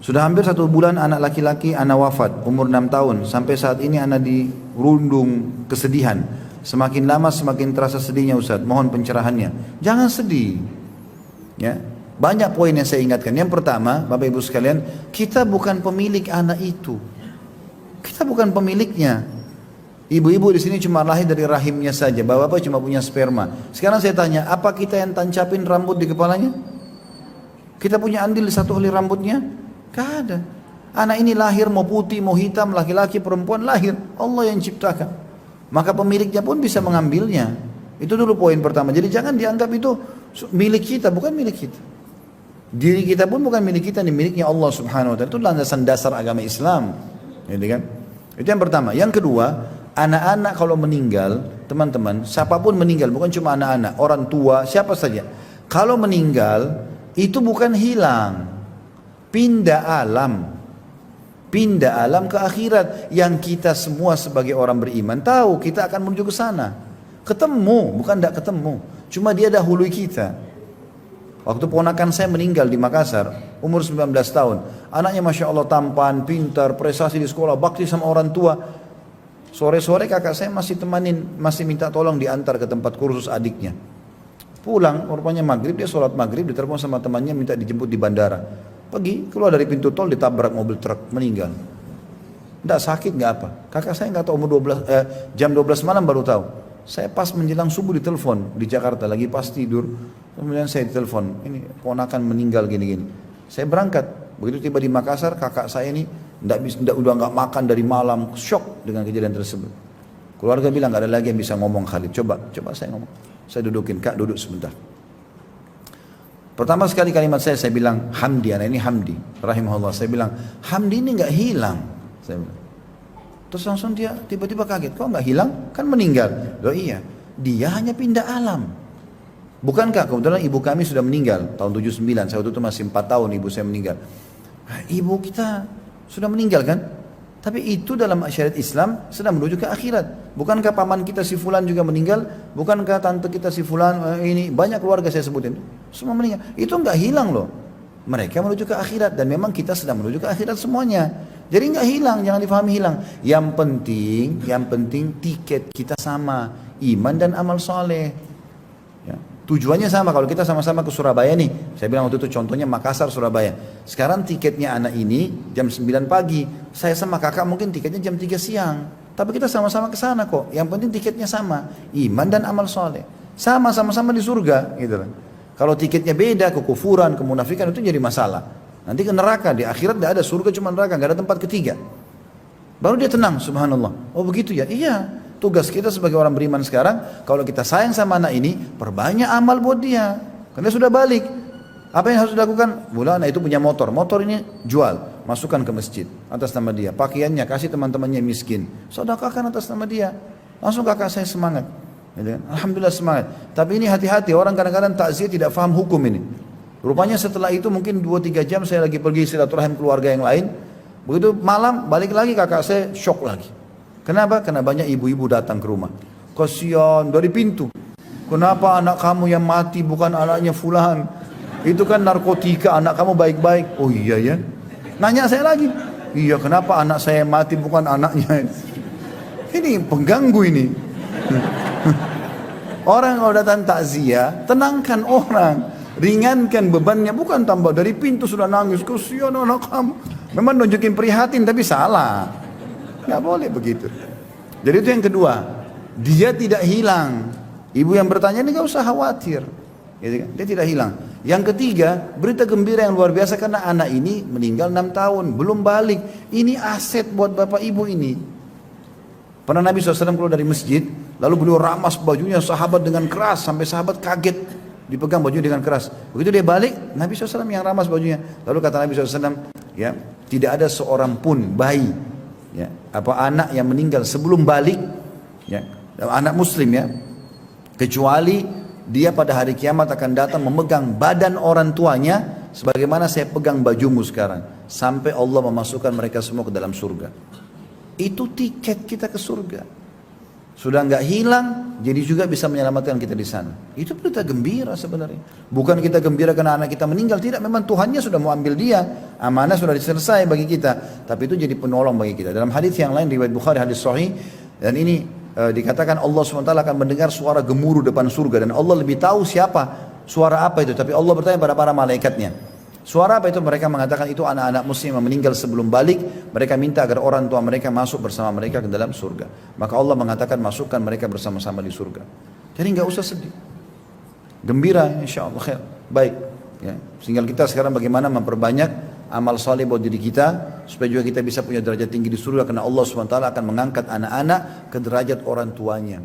Sudah hampir 1 bulan anak laki-laki anak wafat, umur 6 tahun. Sampai saat ini anak dirundung kesedihan. Semakin lama semakin terasa sedihnya Ustaz. Mohon pencerahannya. Jangan sedih. Ya. Banyak poin yang saya ingatkan. Yang pertama, Bapak Ibu sekalian, kita bukan pemilik anak itu. Kita bukan pemiliknya. Ibu-ibu di sini cuma lahir dari rahimnya saja. Bapak-bapak cuma punya sperma. Sekarang saya tanya, apa kita yang tancapin rambut di kepalanya? Kita punya andil di satu helai rambutnya? Gak ada. Anak ini lahir mau putih, mau hitam, laki-laki, perempuan lahir. Allah yang ciptakan. Maka pemiliknya pun bisa mengambilnya. Itu dulu poin pertama. Jadi jangan dianggap itu milik kita, bukan milik kita. Diri kita pun bukan milik kita, ini miliknya Allah Subhanahu wa taala. Itu landasan dasar agama Islam. Gitu kan? Itu yang pertama. Yang kedua, anak-anak kalau meninggal, teman-teman, siapapun meninggal, bukan cuma anak-anak, orang tua, siapa saja. Kalau meninggal, itu bukan hilang. Pindah alam. Pindah alam ke akhirat. Yang kita semua sebagai orang beriman tahu kita akan menuju ke sana. Ketemu, bukan tidak ketemu. Cuma dia dahului kita. Waktu ponakan saya meninggal di Makassar, umur 19 tahun. Anaknya Masya Allah tampan, pintar, prestasi di sekolah, bakti sama orang tua. Sore-sore kakak saya masih temanin, masih minta tolong diantar ke tempat kursus adiknya. Pulang, rupanya maghrib, dia sholat maghrib, ditelepon sama temannya minta dijemput di bandara. Pergi, keluar dari pintu tol, ditabrak mobil truk, meninggal. Tidak sakit, nggak apa. Kakak saya nggak tahu jam 12 malam baru tahu. Saya pas menjelang subuh ditelepon di Jakarta, lagi pas tidur. Kemudian saya ditelepon, ini ponakan meninggal gini-gini. Saya berangkat, begitu tiba di Makassar, kakak saya ini udah nggak makan dari malam, shock dengan kejadian tersebut. Keluarga bilang nggak ada lagi yang bisa ngomong Khalid. Coba saya ngomong. Saya dudukin, kak duduk sebentar. Pertama sekali kalimat saya bilang Hamdi, anak ini Hamdi, rahimahullah. Saya bilang Hamdi ini nggak hilang. Saya bilang. Terus langsung dia tiba-tiba kaget, kok nggak hilang? Kan meninggal. Loh iya, dia hanya pindah alam. Bukankah kebetulan ibu kami sudah meninggal tahun 79, saya waktu itu masih 4 tahun ibu saya meninggal. Ibu kita sudah meninggal kan? Tapi itu dalam syariat Islam sedang menuju ke akhirat. Bukankah paman kita si fulan juga meninggal? Bukankah tante kita si fulan ini banyak keluarga saya sebutin semua meninggal. Itu nggak hilang loh. Mereka menuju ke akhirat dan memang kita sedang menuju ke akhirat semuanya. Jadi nggak hilang, jangan difahami hilang. Yang penting tiket kita sama, iman dan amal soleh. Ya. Tujuannya sama. Kalau kita sama-sama ke Surabaya nih, saya bilang waktu itu contohnya Makassar, Surabaya. Sekarang tiketnya anak ini jam 9 pagi, saya sama kakak mungkin tiketnya jam 3 siang. Tapi kita sama-sama ke sana kok. Yang penting tiketnya sama, iman dan amal soleh. Sama-sama di surga, gitu. Kalau tiketnya beda, kekufuran, kemunafikan itu jadi masalah. Nanti ke neraka, di akhirat tidak ada surga, cuma neraka, nggak ada tempat ketiga. Baru dia tenang, subhanallah. Oh begitu ya? Iya. Tugas kita sebagai orang beriman sekarang, kalau kita sayang sama anak ini, perbanyak amal buat dia. Karena sudah balik. Apa yang harus dilakukan? Mula anak itu punya motor. Motor ini jual, masukkan ke masjid atas nama dia. Pakaiannya kasih teman-temannya miskin. Sedekahkan atas nama dia. Langsung kakak saya semangat. Alhamdulillah semangat. Tapi ini hati-hati, orang kadang-kadang takziah tidak faham hukum ini. Rupanya setelah itu mungkin 2-3 jam saya lagi pergi silaturahim keluarga yang lain. Begitu malam balik lagi kakak saya shock lagi. Kenapa? Karena banyak ibu-ibu datang ke rumah. Kasihan dari pintu. Kenapa anak kamu yang mati bukan anaknya fulan? Itu kan narkotika, anak kamu baik-baik. Oh iya ya. Nanya saya lagi. Iya, kenapa anak saya mati bukan anaknya? Ini pengganggu ini. Orang kalau datang takziah, tenangkan orang. Ringankan bebannya, bukan tambah dari pintu sudah nangis, kasihan anak kamu. Memang nunjukin prihatin tapi salah. Nggak boleh begitu. Jadi itu yang kedua, dia tidak hilang. Ibu yang bertanya ini nggak usah khawatir, gitu kan? Dia tidak hilang. Yang ketiga, berita gembira yang luar biasa karena anak ini meninggal 6 tahun, belum balik. Ini aset buat bapak ibu ini. Pernah Nabi SAW keluar dari masjid, lalu beliau ramas bajunya sahabat dengan keras sampai sahabat kaget. Dipegang bajunya dengan keras. Begitu dia balik, Nabi SAW yang ramas bajunya. Lalu kata Nabi SAW, ya, tidak ada seorang pun bayi, ya, apa anak yang meninggal sebelum balik, ya, anak muslim ya, kecuali dia pada hari kiamat akan datang memegang badan orang tuanya, sebagaimana saya pegang bajumu sekarang, sampai Allah memasukkan mereka semua ke dalam surga. Itu tiket kita ke surga. Sudah nggak hilang, jadi juga bisa menyelamatkan kita di sana. Itu berita gembira sebenarnya. Bukan kita gembira karena anak kita meninggal, tidak. Memang Tuhannya sudah mau ambil dia, amanah sudah selesai bagi kita. Tapi itu jadi penolong bagi kita. Dalam hadis yang lain riwayat Bukhari, hadis sahih, dan ini dikatakan Allah SWT akan mendengar suara gemuruh depan surga, dan Allah lebih tahu siapa, suara apa itu. Tapi Allah bertanya pada para malaikatnya. Suara apa itu? Mereka mengatakan itu anak-anak muslim yang meninggal sebelum balik. Mereka minta agar orang tua mereka masuk bersama mereka ke dalam surga. Maka Allah mengatakan masukkan mereka bersama-sama di surga. Jadi nggak usah sedih, gembira, insya Allah khair. Baik, ya. Tinggal kita sekarang bagaimana memperbanyak amal saleh buat diri kita, supaya juga kita bisa punya derajat tinggi di surga, karena Allah SWT akan mengangkat anak-anak ke derajat orang tuanya.